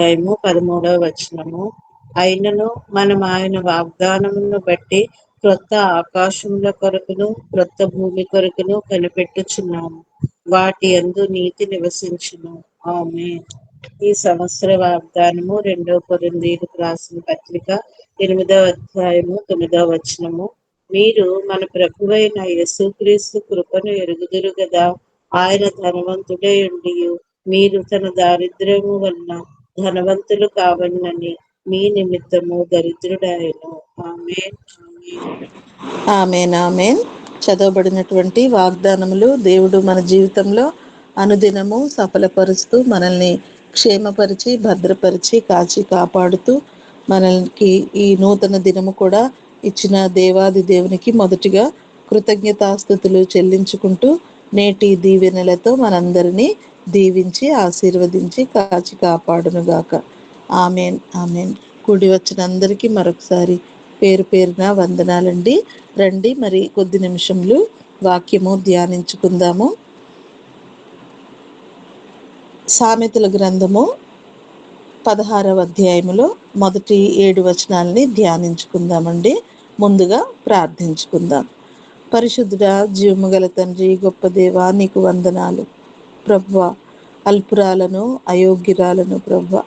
13వ వచనము. అయినను మనం ఆయన వాగ్దానమును బట్టి క్రొత్త ఆకాశముల కొరకును క్రొత్త భూమి కొరకును కనిపెట్టుచున్నాము. వాటి యందు నీతి నివసించును. ఆమేన్. ఈ సంవత్సర వాగ్దానము 2 కొరింథీయులకు రాసిన పత్రిక 8వ అధ్యాయము 9వ వచనము. మీరు మన ప్రభువైన యేసుక్రీస్తు కృపను ఎరుగుదురు గదా. ఆయన ధనవంతుడై ఉండియు మీరు తన దారిద్ర్యము వలన ధనవంతులు కావలనని మీ నిమిత్తము దరిద్రుడాయెను. ఆమేన్. ఆమేన్. ఆమేన్. ఆమేన్. చదవబడినటువంటి వాగ్దానములు దేవుడు మన జీవితంలో అనుదినము సఫలపరుస్తూ మనల్ని క్షేమపరిచి భద్రపరిచి కాచి కాపాడుతూ మనకి ఈ నూతన దినము కూడా ఇచ్చిన దేవాది దేవునికి మొదటిగా కృతజ్ఞతాస్తుతులు చెల్లించుకుంటూ నేటి దీవెనలతో మనందరినీ దీవించి ఆశీర్వదించి కాచి కాపాడునుగాక. ఆమెన్. ఆమెన్. కూడి వచ్చిన అందరికీ మరొకసారి పేరు పేరున వందనాలండి. రండి మరి కొద్ది నిమిషములు వాక్యము ధ్యానించుకుందాము. సామెతల గ్రంథము 16వ అధ్యాయములో మొదటి 7 వచనాలని ధ్యానించుకుందామండి. ముందుగా ప్రార్థించుకుందాం. పరిశుద్ధుడా, జీవము గల తండ్రి, గొప్ప దేవా, నీకు వందనాలు ప్రభువా. అల్పురాలను అయోగ్యురాలను ప్రభువా,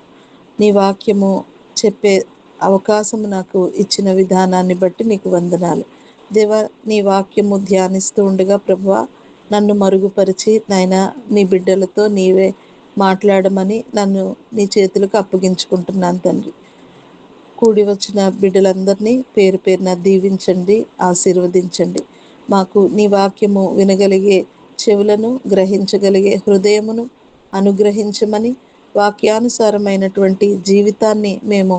నీ వాక్యము చెప్పే అవకాశము నాకు ఇచ్చిన విధానాన్ని బట్టి నీకు వందనాలు దేవా. నీ వాక్యము ధ్యానిస్తూ ఉండగా ప్రభువా, నన్ను మరుగుపరిచి నాయన నీ బిడ్డలతో నీవే మాట్లాడమని నన్ను నీ చేతులకు అప్పగించుకుంటున్నాను తండ్రి. కూడి వచ్చిన బిడ్డలందరినీ పేరు పేరున దీవించండి, ఆశీర్వదించండి. మాకు నీ వాక్యము వినగలిగే చెవులను, గ్రహించగలిగే హృదయమును అనుగ్రహించమని, వాక్యానుసారమైనటువంటి జీవితాన్ని మేము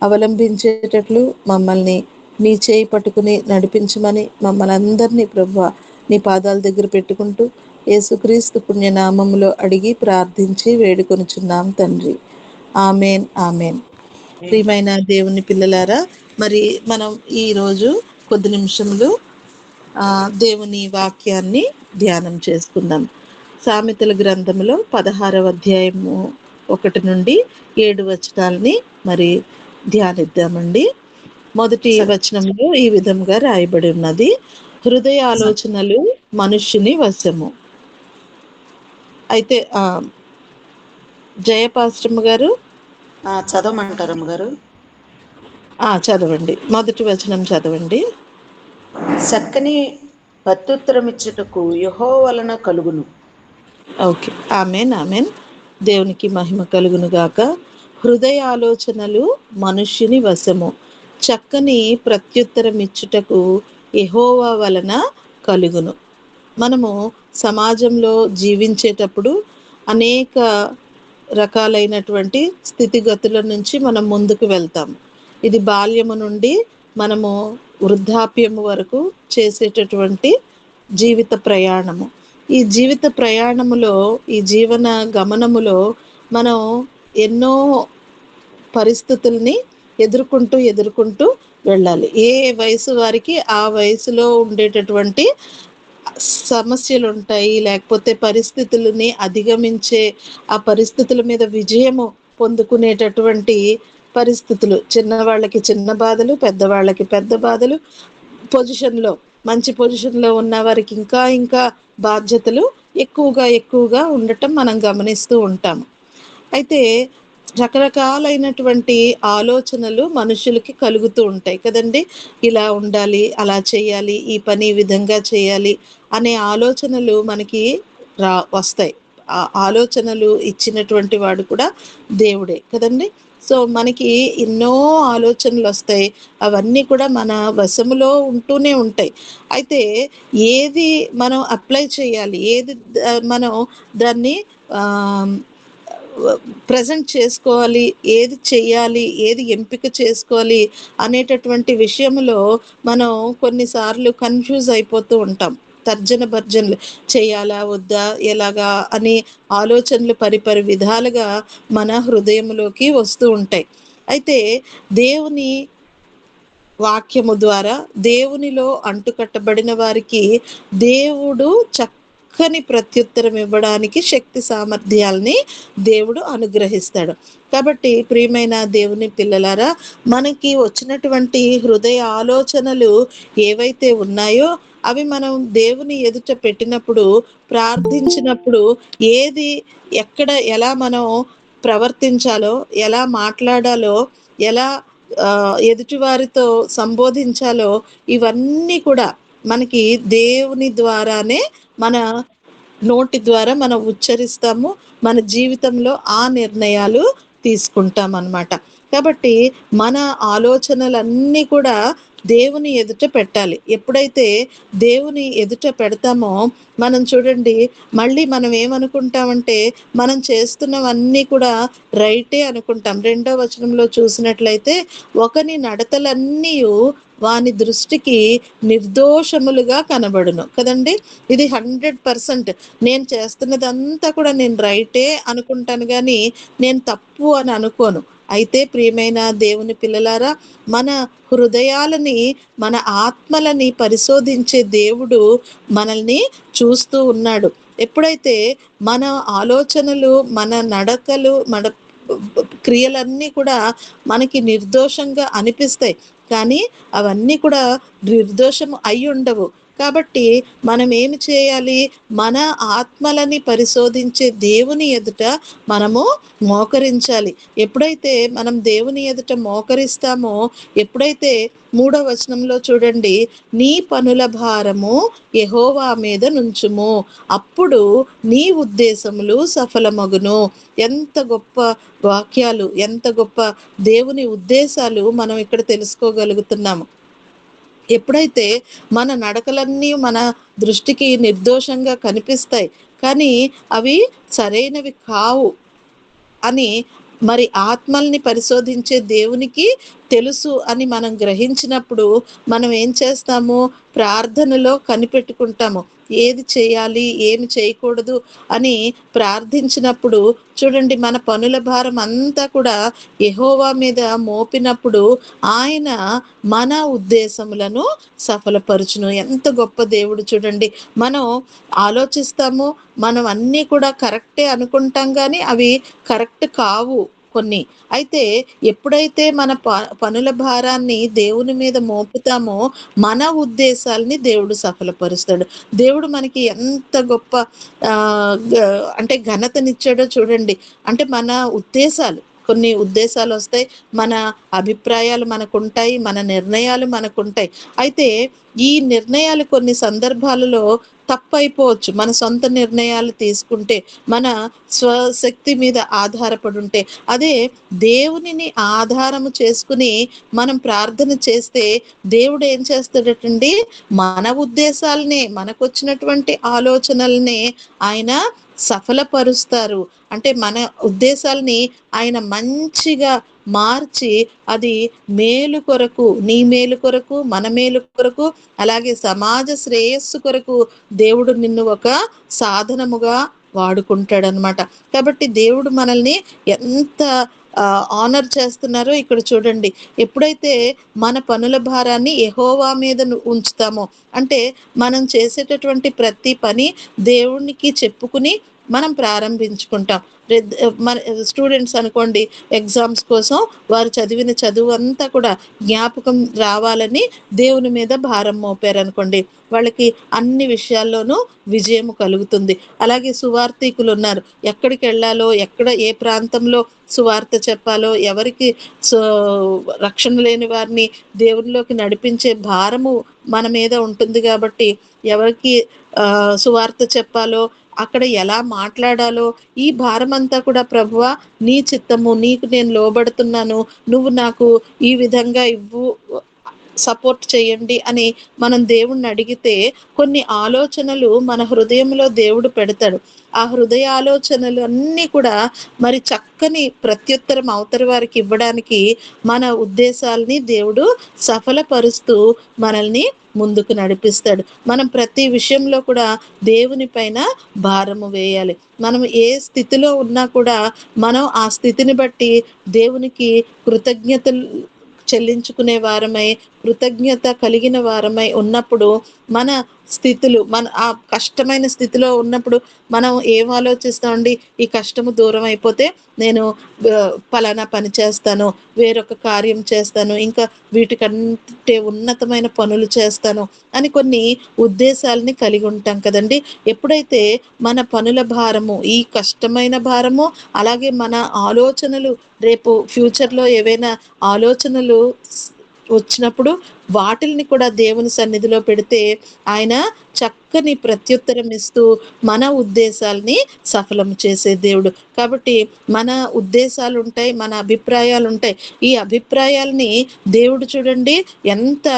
అవలంబించేటట్లు మమ్మల్ని నీ చేయి పట్టుకుని నడిపించమని మమ్మల్ని అందరినీ ప్రభువా నీ పాదాల దగ్గర పెట్టుకుంటూ యేసుక్రీస్తు పుణ్యనామములో అడిగి ప్రార్థించి వేడుకొనుచున్నాం తండ్రి. ఆమెన్. ఆమెన్. ప్రియమైన దేవుని పిల్లలారా, మరి మనం ఈరోజు కొద్ది నిమిషములు దేవుని వాక్యాన్ని ధ్యానం చేసుకుందాం. సామెతల గ్రంథంలో 16వ అధ్యాయము 1 నుండి 7 వచనాలని మరి ధ్యానిద్దామండి. మొదటి వచనంలో ఈ విధంగా రాయబడి ఉన్నది: హృదయ ఆలోచనలు మనుష్యుని వశము. అయితే జయపాశ్రమ గారు చదవమంటారమ్మ గారు? చదవండి. మొదటి వచనం చదవండి. చక్కని ప్రత్యుత్తరమిచ్చుటకు యెహోవా వలన కలుగును. ఓకే. ఆమెన్. ఆమెన్. దేవునికి మహిమ కలుగును గాక. హృదయ ఆలోచనలు మనుష్యుని వశము, చక్కని ప్రత్యుత్తరం ఇచ్చుటకు యెహోవా వలన కలుగును. మనము సమాజంలో జీవించేటప్పుడు అనేక రకాలైనటువంటి స్థితిగతుల నుంచి మనం ముందుకు వెళ్తాం. ఇది బాల్యము నుండి మనము వృద్ధాప్యము వరకు చేసేటటువంటి జీవిత ప్రయాణము. ఈ జీవిత ప్రయాణములో, ఈ జీవన గమనములో మనం ఎన్నో పరిస్థితుల్ని ఎదుర్కొంటూ వెళ్ళాలి. ఏ వయసు వారికి ఆ వయసులో ఉండేటటువంటి సమస్యలు ఉంటాయి, లేకపోతే పరిస్థితులని అధిగమించే ఆ పరిస్థితుల మీద విజయము పొందుకునేటటువంటి పరిస్థితులు. చిన్నవాళ్ళకి చిన్న బాధలు, పెద్దవాళ్ళకి పెద్ద బాధలు. మంచి పొజిషన్లో ఉన్న వారికి ఇంకా ఇంకా బాధ్యతలు ఎక్కువగా ఉండటం మనం గమనిస్తూ ఉంటాము. అయితే రకరకాలైనటువంటి ఆలోచనలు మనుషులకి కలుగుతూ ఉంటాయి కదండి. ఇలా ఉండాలి, అలా చేయాలి, ఈ పని ఈ విధంగా చేయాలి అనే ఆలోచనలు మనకి వస్తాయి. ఆ ఆలోచనలు ఇచ్చినటువంటి వాడు కూడా దేవుడే కదండి. సో మనకి ఎన్నో ఆలోచనలు వస్తాయి. అవన్నీ కూడా మన వశములో ఉంటూనే ఉంటాయి. అయితే ఏది మనం అప్లై చేయాలి, ఏది మనం దాన్ని ప్రజెంట్ చేసుకోవాలి, ఏది చెయ్యాలి, ఏది ఎంపిక చేసుకోవాలి అనేటటువంటి విషయంలో మనం కొన్నిసార్లు కన్ఫ్యూజ్ అయిపోతూ ఉంటాం. తర్జన భర్జనలు, చేయాలా వద్దా, ఎలాగా అని ఆలోచనలు పరిపరి విధాలుగా మన హృదయంలోకి వస్తూ ఉంటాయి. అయితే దేవుని వాక్యము ద్వారా దేవునిలో అంటుకట్టబడిన వారికి దేవుడు చక్కని ప్రత్యుత్తరం ఇవ్వడానికి శక్తి సామర్థ్యాల్ని దేవుడు అనుగ్రహిస్తాడు. కాబట్టి ప్రియమైన దేవుని పిల్లలారా, మనకి వచ్చినటువంటి హృదయ ఆలోచనలు ఏవైతే ఉన్నాయో అవి మనం దేవుని ఎదుట పెట్టినప్పుడు, ప్రార్థించినప్పుడు ఏది ఎక్కడ ఎలా మనం ప్రవర్తించాలో, ఎలా మాట్లాడాలో, ఎలా ఎదుటివారితో సంబోధించాలో, ఇవన్నీ కూడా మనకి దేవుని ద్వారానే మన నోటి ద్వారా మనం ఉచ్చరిస్తాము. మన జీవితంలో ఆ నిర్ణయాలు తీసుకుంటాం అన్నమాట. కాబట్టి మన ఆలోచనలన్నీ కూడా దేవుని ఎదుట పెట్టాలి. ఎప్పుడైతే దేవుని ఎదుట పెడతామో మనం చూడండి, మళ్ళీ మనం ఏమనుకుంటామంటే మనం చేస్తున్నవన్నీ కూడా రైటే అనుకుంటాం. 2వ వచనంలో చూసినట్లయితే, ఒకని నడతలన్నీయు వాని దృష్టికి నిర్దోషములుగా కనబడును కదండి. ఇది 100%. నేను చేస్తున్నదంతా కూడా నేను రైటే అనుకుంటాను కానీ నేను తప్పు అని అనుకోను. అయితే ప్రియమైన దేవుని పిల్లలారా, మన హృదయాలని, మన ఆత్మలని పరిశోధించే దేవుడు మనల్ని చూస్తూ ఉన్నాడు. ఎప్పుడైతే మన ఆలోచనలు, మన నడకలు, మన క్రియలన్నీ కూడా మనకి నిర్దోషంగా అనిపిస్తాయి, కానీ అవన్నీ కూడా నిర్దోషం అయి ఉండవు. కాబట్టి మనం ఏమి చేయాలి? మన ఆత్మలని పరిశోధించే దేవుని ఎదుట మనము మోకరించాలి. ఎప్పుడైతే మనం దేవుని ఎదుట మోకరిస్తామో, ఎప్పుడైతే 3వ వచనంలో చూడండి, నీ పనుల భారము యెహోవా మీద నుంచుము, అప్పుడు నీ ఉద్దేశములు సఫలమగును. ఎంత గొప్ప వాక్యాలు, ఎంత గొప్ప దేవుని ఉద్దేశాలు మనం ఇక్కడ తెలుసుకోగలుగుతున్నాము. ఎప్పుడైతే మన నడకలన్నీ మన దృష్టికి నిర్దోషంగా కనిపిస్తాయి, కానీ అవి సరైనవి కావు అని మరి ఆత్మల్ని పరిశోధించే దేవునికి తెలుసు అని మనం గ్రహించినప్పుడు మనం ఏం చేస్తాము? ప్రార్థనలో కనిపెట్టుకుంటాము. ఏది చేయాలి, ఏమి చేయకూడదు అని ప్రార్థించినప్పుడు చూడండి, మన పనుల భారం అంతా కూడా యెహోవా మీద మోపినప్పుడు ఆయన మన ఉద్దేశములను సఫలపరుచును. ఎంత గొప్ప దేవుడు చూడండి. మనం ఆలోచిస్తాము, మనం అన్నీ కూడా కరెక్టే అనుకుంటాం, కానీ అవి కరెక్ట్ కావు కొన్ని. అయితే ఎప్పుడైతే మన పనుల భారాన్ని దేవుని మీద మోపుతామో మన ఉద్దేశాల్ని దేవుడు సఫలపరుస్తాడు. దేవుడు మనకి ఎంత గొప్ప అంటే ఘనతనిచ్చాడో చూడండి. అంటే మన ఉద్దేశాలు, కొన్ని ఉద్దేశాలు వస్తాయి, మన అభిప్రాయాలు మనకుంటాయి, మన నిర్ణయాలు మనకుంటాయి. అయితే ఈ నిర్ణయాలు కొన్ని సందర్భాలలో తప్పైపోవచ్చు. మన సొంత నిర్ణయాలు తీసుకుంటే, మన స్వశక్తి మీద ఆధారపడి ఉంటే. అదే దేవునిని ఆధారము చేసుకుని మనం ప్రార్థన చేస్తే దేవుడు ఏం చేస్తాడటండి, మన ఉద్దేశాలనే, మనకొచ్చినటువంటి ఆలోచనల్నే ఆయన సఫలపరుస్తారు. అంటే మన ఉద్దేశాలని ఆయన మంచిగా మార్చి, అది మేలు కొరకు, నీ మేలు కొరకు, మన మేలు కొరకు, అలాగే సమాజ శ్రేయస్సు కొరకు దేవుడు నిన్ను ఒక సాధనముగా వాడుకుంటాడనమాట. కాబట్టి దేవుడు మనల్ని ఎంత ఆనర్ చేస్తున్నారో ఇక్కడ చూడండి. ఎప్పుడైతే మన పనుల భారాన్ని యెహోవా మీద ఉంచుతామో, అంటే మనం చేసేటటువంటి ప్రతి పని దేవునికి చెప్పుకుని మనం ప్రారంభించుకుంటాం. మన స్టూడెంట్స్ అనుకోండి, ఎగ్జామ్స్ కోసం వారు చదివిన చదువు అంతా కూడా జ్ఞాపకం రావాలని దేవుని మీద భారం మోపారనుకోండి, వాళ్ళకి అన్ని విషయాల్లోనూ విజయం కలుగుతుంది. అలాగే సువార్థికులు ఉన్నారు, ఎక్కడికి వెళ్ళాలో, ఎక్కడ ఏ ప్రాంతంలో సువార్త చెప్పాలో, ఎవరికి రక్షణ లేని వారిని దేవునిలోకి నడిపించే భారము మన మీద ఉంటుంది. కాబట్టి ఎవరికి సువార్త చెప్పాలో, అక్కడ ఎలా మాట్లాడాలో, ఈ భారం అంతా కూడా ప్రభువా నీ చిత్తము, నీకు నేను లోబడుతున్నాను, నువ్వు నాకు ఈ విధంగా ఇవ్వు, సపోర్ట్ చేయండి అని మనం దేవుణ్ణి అడిగితే కొన్ని ఆలోచనలు మన హృదయంలో దేవుడు పెడతాడు. ఆ హృదయ ఆలోచనలు అన్నీ కూడా మరి చక్కని ప్రత్యుత్తరం అవతలి వారికి ఇవ్వడానికి మన ఉద్దేశాలని దేవుడు సఫలపరుస్తూ మనల్ని ముందుకు నడిపిస్తాడు. మనం ప్రతి విషయంలో కూడా దేవుని పైన భారము వేయాలి. మనం ఏ స్థితిలో ఉన్నా కూడా మనం ఆ స్థితిని బట్టి దేవునికి కృతజ్ఞతలు చెల్లించుకునే వారమై కృతజ్ఞత కలిగిన వారమై ఉన్నప్పుడు మన స్థితులు, మన ఆ కష్టమైన స్థితిలో ఉన్నప్పుడు మనం ఏం ఆలోచిస్తామండి? ఈ కష్టము దూరం అయిపోతే నేను పలానా పని చేస్తాను, వేరొక కార్యం చేస్తాను, ఇంకా వీటికంటే ఉన్నతమైన పనులు చేస్తాను అని కొన్ని ఉద్దేశాలని కలిగి ఉంటాం కదండి. ఎప్పుడైతే మన పనుల భారము, ఈ కష్టమైన భారము, అలాగే మన ఆలోచనలు, రేపు ఫ్యూచర్లో ఏవైనా ఆలోచనలు వచ్చినప్పుడు వాటిల్ని కూడా దేవుని సన్నిధిలో పెడితే ఆయన చక్కని ప్రత్యుత్తరం ఇస్తూ మన ఉద్దేశాల్ని సఫలం చేసే దేవుడు. కాబట్టి మన ఉద్దేశాలు ఉంటాయి, మన అభిప్రాయాలు ఉంటాయి. ఈ అభిప్రాయాల్ని దేవుడు చూడండి ఎంత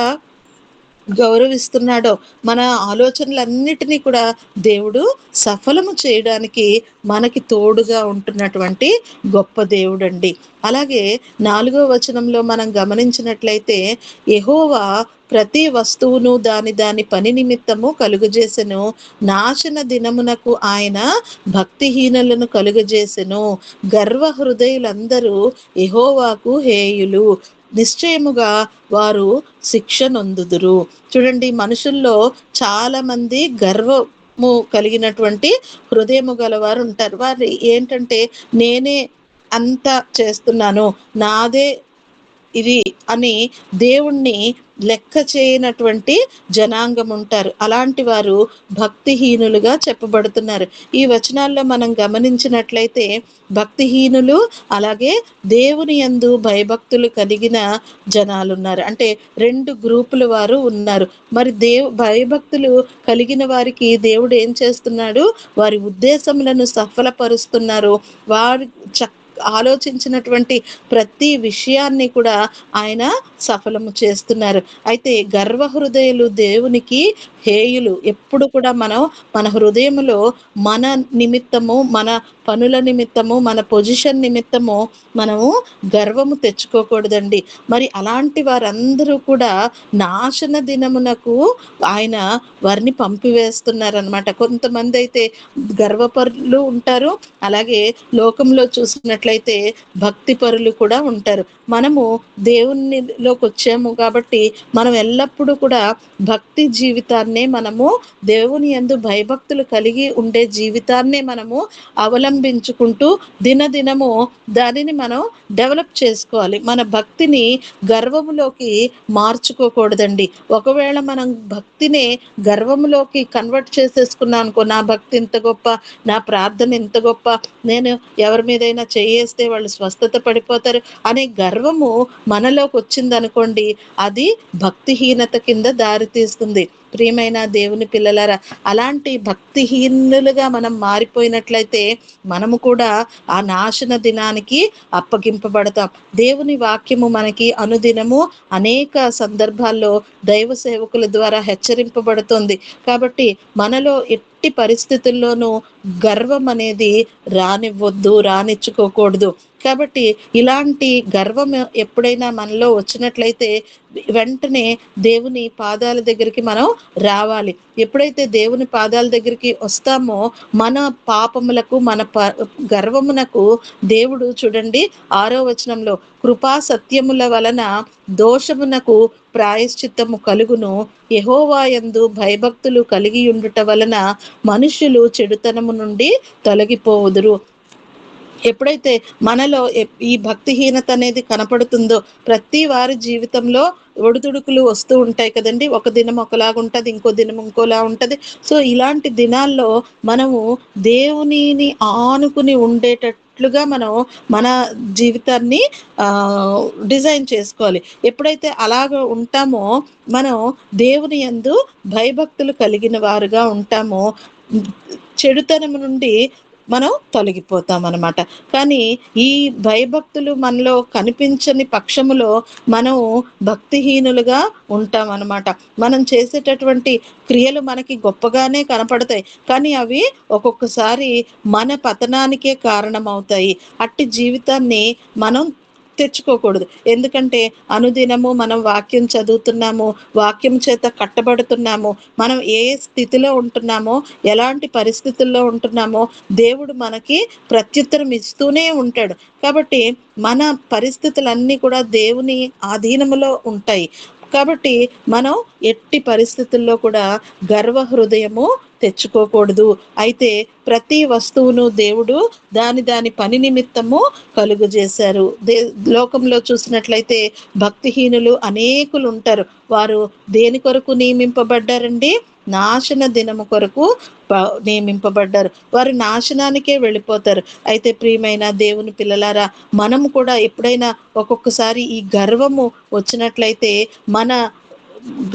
గౌరవిస్తున్నాడో. మన ఆలోచనలన్నిటినీ కూడా దేవుడు సఫలము చేయడానికి మనకి తోడుగా ఉంటున్నటువంటి గొప్ప దేవుడండి. అలాగే 4వ వచనంలో మనం గమనించినట్లయితే, యెహోవా ప్రతి వస్తువును దాని దాని పని నిమిత్తము కలుగజేసెను, నాశన దినమునకు ఆయన భక్తిహీనులను కలుగజేసెను, గర్వ హృదయులందరూ యెహోవాకు హేయులు, నిశ్చయముగా వారు శిక్ష నొందుదురు. చూడండి, మనుషుల్లో చాలా మంది గర్వము కలిగినటువంటి హృదయము గలవారు ఉంటారు. వారు ఏంటంటే, నేనే అంతా చేస్తున్నాను, నాదే ఇది అని దేవుణ్ణి లెక్క చేయనటువంటి జనాంగం ఉంటారు. అలాంటి వారు భక్తిహీనులుగా చెప్పబడుతున్నారు. ఈ వచనాల్లో మనం గమనించినట్లయితే భక్తిహీనులు, అలాగే దేవుని యందు భయభక్తులు కలిగిన జనాలు ఉన్నారు. అంటే 2 గ్రూపుల వారు ఉన్నారు. మరి భయభక్తులు కలిగిన వారికి దేవుడు ఏం చేస్తున్నాడు? వారి ఉద్దేశములను సఫలపరుస్తున్నారు. వారి ఆలోచించినటువంటి ప్రతి విషయాన్ని కూడా ఆయన సఫలము చేస్తున్నారు. అయితే గర్వ హృదయులు దేవునికి హేయులు. ఎప్పుడు కూడా మనం మన హృదయములో మన నిమిత్తము, మన పనుల నిమిత్తము, మన పొజిషన్ నిమిత్తము మనము గర్వము తెచ్చుకోకూడదండి. మరి అలాంటి వారందరూ కూడా నాశన దినమునకు ఆయన వారిని పంపివేస్తున్నారనమాట. కొంతమంది అయితే గర్వపరులు ఉంటారు, అలాగే లోకంలో చూసినట్లయితే భక్తి పరులు కూడా ఉంటారు. మనము దేవునిలోకి వచ్చాము కాబట్టి మనం ఎల్లప్పుడూ కూడా భక్తి జీవితాన్నే, మనము దేవుని యందు భయభక్తులు కలిగి ఉండే జీవితాన్నే మనము అవలంబించుకుంటూ దినదినము దానిని మనం డెవలప్ చేసుకోవాలి. మన భక్తిని గర్వములోకి మార్చుకోకూడదండి. ఒకవేళ మనం భక్తినే గర్వములోకి కన్వర్ట్ చేసేసుకున్నాం అనుకో, నా భక్తి ఇంత గొప్ప, నా ప్రార్థన ఇంత గొప్ప, నేను ఎవరి మీదైనా చేయేస్తే వాళ్ళు స్వస్థత పడిపోతారు అనే గర్వము మనలోకి వచ్చిందనుకోండి, అది భక్తిహీనత కింద దారితీస్తుంది. ప్రియమైన దేవుని పిల్లలారా, అలాంటి భక్తిహీనులుగా మనం మారిపోయినట్లయితే మనము కూడా ఆ నాశన దినానికి అప్పగింపబడతాం. దేవుని వాక్యము మనకి అనుదినము అనేక సందర్భాల్లో దైవ సేవకుల ద్వారా హెచ్చరింపబడుతుంది. కాబట్టి మనలో ఎట్టి పరిస్థితుల్లోనూ గర్వం అనేది రానివ్వద్దు, రానిచ్చుకోకూడదు. కాబట్టి ఇలాంటి గర్వం ఎప్పుడైనా మనలో వచ్చినట్లయితే వెంటనే దేవుని పాదాల దగ్గరికి మనం రావాలి. ఎప్పుడైతే దేవుని పాదాల దగ్గరికి వస్తామో మన పాపములకు, మన గర్వమునకు దేవుడు చూడండి 6వ వచనంలో, కృపా సత్యముల వలన దోషమునకు ప్రాయశ్చిత్తము కలుగును, యెహోవా యందు భయభక్తులు కలిగి ఉండుట వలన మనుషులు చెడుతనము నుండి తొలగిపోవుదురు. ఎప్పుడైతే మనలో ఈ భక్తిహీనత అనేది కనపడుతుందో, ప్రతి వారి జీవితంలో ఒడిదుడుకులు వస్తూ ఉంటాయి కదండి. ఒక దినం ఒకలాగా ఉంటుంది, ఇంకో దినం ఇంకోలా ఉంటుంది. సో ఇలాంటి దినాల్లో మనము దేవునిని ఆనుకుని ఉండేటట్లుగా మనం మన జీవితాన్ని డిజైన్ చేసుకోవాలి. ఎప్పుడైతే అలాగ ఉంటామో మనం దేవుని యందు భయభక్తులు కలిగిన వారుగా ఉంటామో చెడుతనం నుండి మనం తొలగిపోతాం అనమాట. కానీ ఈ భయభక్తులు మనలో కనిపించని పక్షములో మనం భక్తిహీనులుగా ఉంటాం అనమాట. మనం చేసేటటువంటి క్రియలు మనకి గొప్పగానే కనపడతాయి, కానీ అవి ఒక్కొక్కసారి మన పతనానికే కారణమవుతాయి. అట్టి జీవితాన్ని మనం తెచ్చుకోకూడదు. ఎందుకంటే అనుదినము మనం వాక్యం చదువుతున్నాము, వాక్యం చేత కట్టబడుతున్నాము, మనం ఏ స్థితిలో ఉంటున్నామో, ఎలాంటి పరిస్థితుల్లో ఉంటున్నామో దేవుడు మనకి ప్రత్యుత్తరం ఇస్తూనే ఉంటాడు. కాబట్టి మన పరిస్థితులన్నీ కూడా దేవుని ఆధీనములో ఉంటాయి. కాబట్టి మనం ఎట్టి పరిస్థితుల్లో కూడా గర్వ హృదయము తెచ్చుకోకూడదు. అయితే ప్రతి వస్తువును దేవుడు దాని పని నిమిత్తము కలుగు చేశారు. లోకంలో చూసినట్లయితే భక్తిహీనులు అనేకులు ఉంటారు. వారు దేని కొరకు నియమింపబడ్డారండి? నాశన దినము కొరకు నియమింపబడ్డారు. వారు నాశనానికే వెళ్ళిపోతారు. అయితే ప్రియమైన దేవుని పిల్లలారా, మనము కూడా ఎప్పుడైనా ఒక్కొక్కసారి ఈ గర్వము వచ్చినట్లయితే మన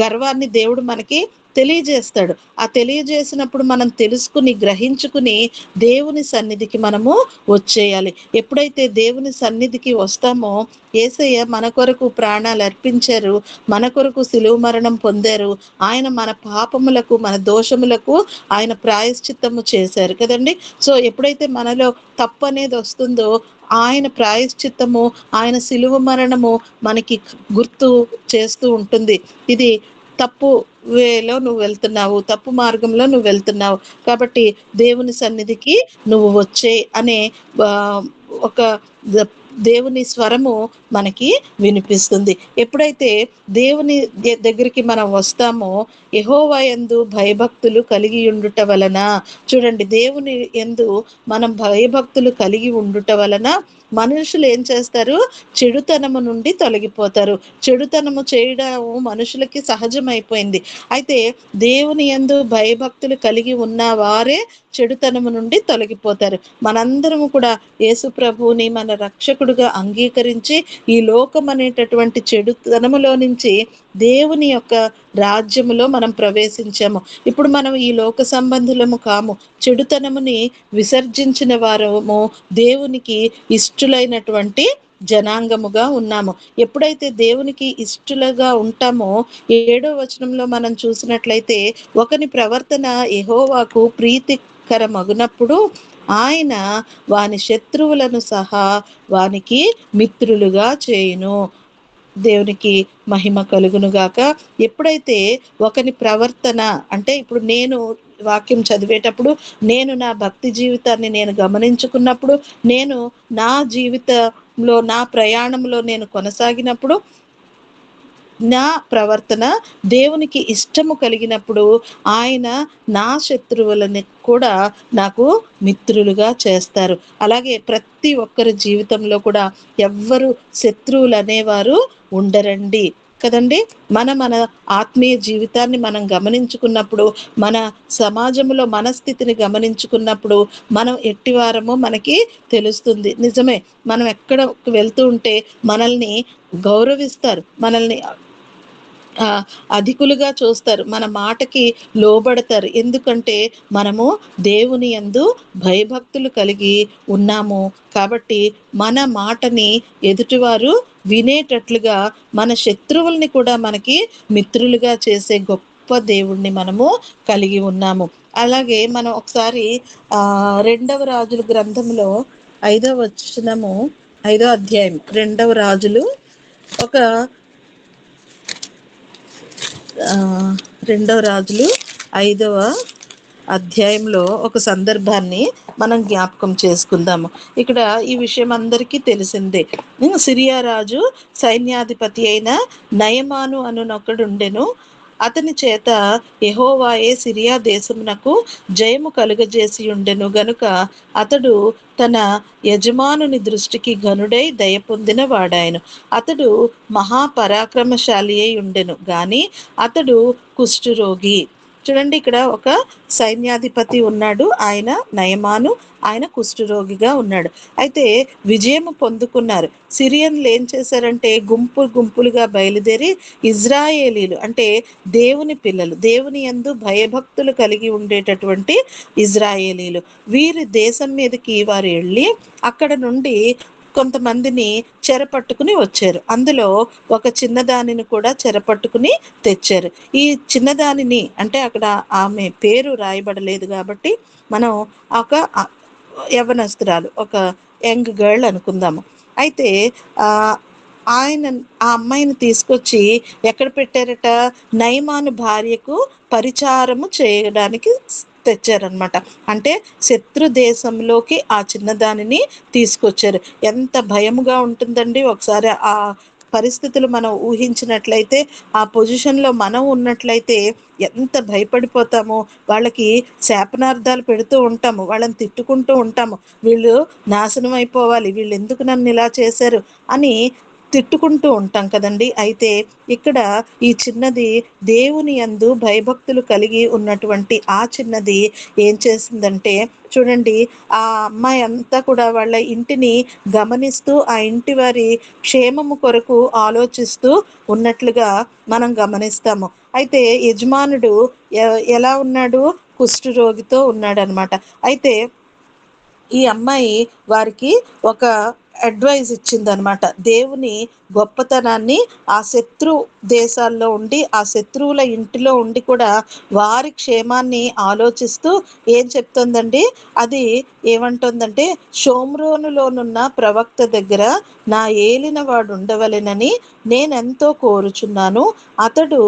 గర్వాన్ని దేవుడు మనకి తెలియజేస్తాడు. ఆ తెలియజేసినప్పుడు మనం తెలుసుకుని గ్రహించుకుని దేవుని సన్నిధికి మనము వచ్చేయాలి. ఎప్పుడైతే దేవుని సన్నిధికి వస్తామో, యేసయ్య మన కొరకు ప్రాణాలు అర్పించారు, మన కొరకు శిలువ మరణం పొందారు. ఆయన మన పాపములకు మన దోషములకు ఆయన ప్రాయశ్చిత్తము చేశారు కదండి. సో ఎప్పుడైతే మనలో తప్పు అనేది వస్తుందో ఆయన ప్రాయశ్చిత్తము, ఆయన శిలువ మరణము మనకి గుర్తు చేస్తూ ఉంటుంది. ఇది తప్పు వేలో నువ్వు వెళ్తున్నావు, తప్పు మార్గంలో నువ్వు వెళ్తున్నావు, కాబట్టి దేవుని సన్నిధికి నువ్వు వచ్చే అనే ఒక దేవుని స్వరము మనకి వినిపిస్తుంది. ఎప్పుడైతే దేవుని దగ్గరికి మనం వస్తామో, యెహోవా యందు భయభక్తులు కలిగి ఉండుట వలన, చూడండి, దేవుని యందు మనం భయభక్తులు కలిగి ఉండుట వలన మనుషులు ఏం చేస్తారు? చెడుతనము నుండి తొలగిపోతారు. చెడుతనము చేయడం మనుషులకి సహజమైపోయింది. అయితే దేవుని యందు భయభక్తులు కలిగి ఉన్న వారే చెడుతనము నుండి తొలగిపోతారు. మనందరము కూడా యేసు ప్రభువుని మన రక్షకుడుగా అంగీకరించి ఈ లోకం అనేటటువంటి చెడుతనములో నుంచి దేవుని యొక్క రాజ్యములో మనం ప్రవేశించాము. ఇప్పుడు మనం ఈ లోక సంబంధులము కాము, చెడుతనముని విసర్జించిన వారము, దేవునికి ఇష్టులైనటువంటి జనాంగముగా ఉన్నాము. ఎప్పుడైతే దేవునికి ఇష్టలుగా ఉంటామో, 7వ వచనంలో మనం చూసినట్లయితే, ఒకని ప్రవర్తన యెహోవాకు ప్రీతికరమగునప్పుడు ఆయన వాని శత్రువులను సహా వానికి మిత్రులుగా చేయును. దేవునికి మహిమ కలుగును గాక. ఎప్పుడైతే ఒకని ప్రవర్తన అంటే, ఇప్పుడు నేను వాక్యం చదివేటప్పుడు నేను నా భక్తి జీవితాన్ని నేను గమనించుకున్నప్పుడు, నేను నా జీవితంలో నా ప్రయాణంలో నేను కొనసాగినప్పుడు నా ప్రవర్తన దేవునికి ఇష్టము కలిగినప్పుడు ఆయన నా శత్రువులని కూడా నాకు మిత్రులుగా చేస్తారు. అలాగే ప్రతి ఒక్కరి జీవితంలో కూడా ఎవ్వరు శత్రువులు అనేవారు ఉండరండి కదండి. మన ఆత్మీయ జీవితాన్ని మనం గమనించుకున్నప్పుడు, మన సమాజంలో మన స్థితిని గమనించుకున్నప్పుడు మనం ఎట్టివారమో మనకి తెలుస్తుంది. నిజమే, మనం ఎక్కడ వెళ్తూ ఉంటే మనల్ని గౌరవిస్తారు, మనల్ని అధికులుగా చూస్తారు, మన మాటకి లోబడతారు. ఎందుకంటే మనము దేవుని యందు భయభక్తులు కలిగి ఉన్నాము కాబట్టి మన మాటని ఎదుటివారు వినేటట్లుగా, మన శత్రువుల్ని కూడా మనకి మిత్రులుగా చేసే గొప్ప దేవుణ్ణి మనము కలిగి ఉన్నాము. అలాగే మనం ఒకసారి 2వ రాజుల గ్రంథంలో 5వ వచనము, 5వ అధ్యాయం 2వ రాజులు ఒక 2వ రాజులు 5వ అధ్యాయంలో ఒక సందర్భాన్ని మనం జ్ఞాపకం చేసుకుందాము. ఇక్కడ ఈ విషయం అందరికీ తెలిసిందే. సిరియా రాజు సైన్యాధిపతి అయిన నయమాను అనునొకడు ఉండెను. అతని చేత యెహోవాయే సిరియా దేశమునకు జయము కలుగజేసి ఉండెను గనుక అతడు తన యజమానుని దృష్టికి ఘనుడై దయ పొందిన వాడాయను. అతడు మహాపరాక్రమశాలి అయి ఉండెను గాని అతడు కుష్ఠరోగి. చూడండి, ఇక్కడ ఒక సైన్యాధిపతి ఉన్నాడు, ఆయన నయమాను, ఆయన కుష్ఠరోగిగా ఉన్నాడు. అయితే విజయము పొందుకున్నారు. సిరియన్లు ఏం చేశారంటే గుంపులుగా బయలుదేరి ఇజ్రాయేలీలు అంటే దేవుని పిల్లలు, దేవుని యందు భయభక్తులు కలిగి ఉండేటటువంటి ఇజ్రాయేలీలు, వీరి దేశం మీదకి వారు వెళ్ళి అక్కడ నుండి కొంతమందిని చెరపట్టుకుని వచ్చారు. అందులో ఒక చిన్నదానిని కూడా చెరపట్టుకుని తెచ్చారు. ఈ చిన్నదానిని అంటే అక్కడ ఆమె పేరు రాయబడలేదు కాబట్టి మనం ఒక యవనస్తురాలు, ఒక యంగ్ గర్ల్ అనుకుందాము. అయితే ఆ అమ్మాయిని తీసుకొచ్చి ఎక్కడ పెట్టారట? నయమాను భార్యకు పరిచారము చేయడానికి తెచ్చారనమాట. అంటే శత్రు దేశంలోకి ఆ చిన్నదానిని తీసుకొచ్చారు. ఎంత భయముగా ఉంటుందండి ఒకసారి ఆ పరిస్థితులు మనం ఊహించినట్లయితే, ఆ పొజిషన్లో మనం ఉన్నట్లయితే ఎంత భయపడిపోతామో. వాళ్ళకి శాపనార్థాలు పెడుతూ ఉంటాము, వాళ్ళని తిట్టుకుంటూ ఉంటాము, వీళ్ళు నాశనం అయిపోవాలి, వీళ్ళు ఎందుకు నన్ను ఇలా చేశారు అని తిట్టుకుంటూ ఉంటాం కదండి. అయితే ఇక్కడ ఈ చిన్నది దేవుని యందు భయభక్తులు కలిగి ఉన్నటువంటి ఆ చిన్నది ఏం చేసిందంటే, చూడండి, ఆ అమ్మాయి అంతా కూడా వాళ్ళ ఇంటిని గమనిస్తూ ఆ ఇంటి వారి క్షేమము కొరకు ఆలోచిస్తూ ఉన్నట్లుగా మనం గమనిస్తాము. అయితే యజమానుడు ఎలా ఉన్నాడు? కుష్ఠరోగితో ఉన్నాడు అనమాట. అయితే ఈ అమ్మాయి వారికి ఒక అడ్వైజ్ ఇచ్చిందనమాట. దేవుని గొప్పతనాన్ని ఆ శత్రు దేశాల్లో ఉండి, ఆ శత్రువుల ఇంటిలో ఉండి కూడా వారి క్షేమాన్ని ఆలోచిస్తూ ఏం చెప్తుందండి, అది ఏమంటుందంటే, షోమ్రోనులోనున్న ప్రవక్త దగ్గర నా ఏలిన వాడు ఉండవలెనని నేనెంతో కోరుచున్నాను. అతడు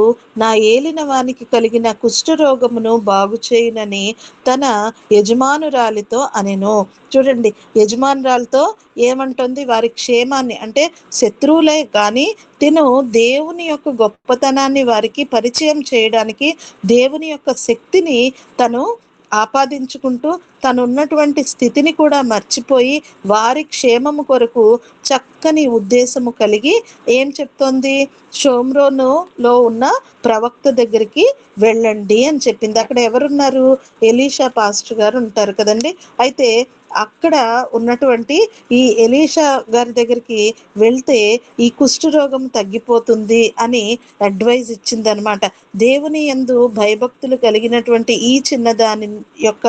నా ఏలిన వానికి కలిగిన కుష్ఠరోగమును బాగు చేయునని తన యజమానురాలితో అనెను. చూడండి, యజమానురాలతో ఏమంటుంది? వారి క్షేమాన్ని, అంటే శత్రువులే కానీ తిను దేవుని యొక్క గొప్పతనాన్ని వారికి పరిచయం చేయడానికి, దేవుని యొక్క శక్తిని తను ఆపాదించుకుంటూ తను ఉన్నటువంటి స్థితిని కూడా మర్చిపోయి వారి క్షేమము కొరకు చక్కని ఉద్దేశము కలిగి ఏం చెప్తోంది? షోమ్రోనులో ఉన్న ప్రవక్త దగ్గరికి వెళ్ళండి అని చెప్పింది. అక్కడ ఎవరున్నారు? ఎలీషా పాస్టర్ గారు ఉంటారు కదండి. అయితే అక్కడ ఉన్నటువంటి ఈ ఎలీషా గారి దగ్గరికి వెళ్తే ఈ కుష్ఠరోగం తగ్గిపోతుంది అని అడ్వైజ్ ఇచ్చిందనమాట. దేవుని యందు భయభక్తులు కలిగినటువంటి ఈ చిన్నదాని యొక్క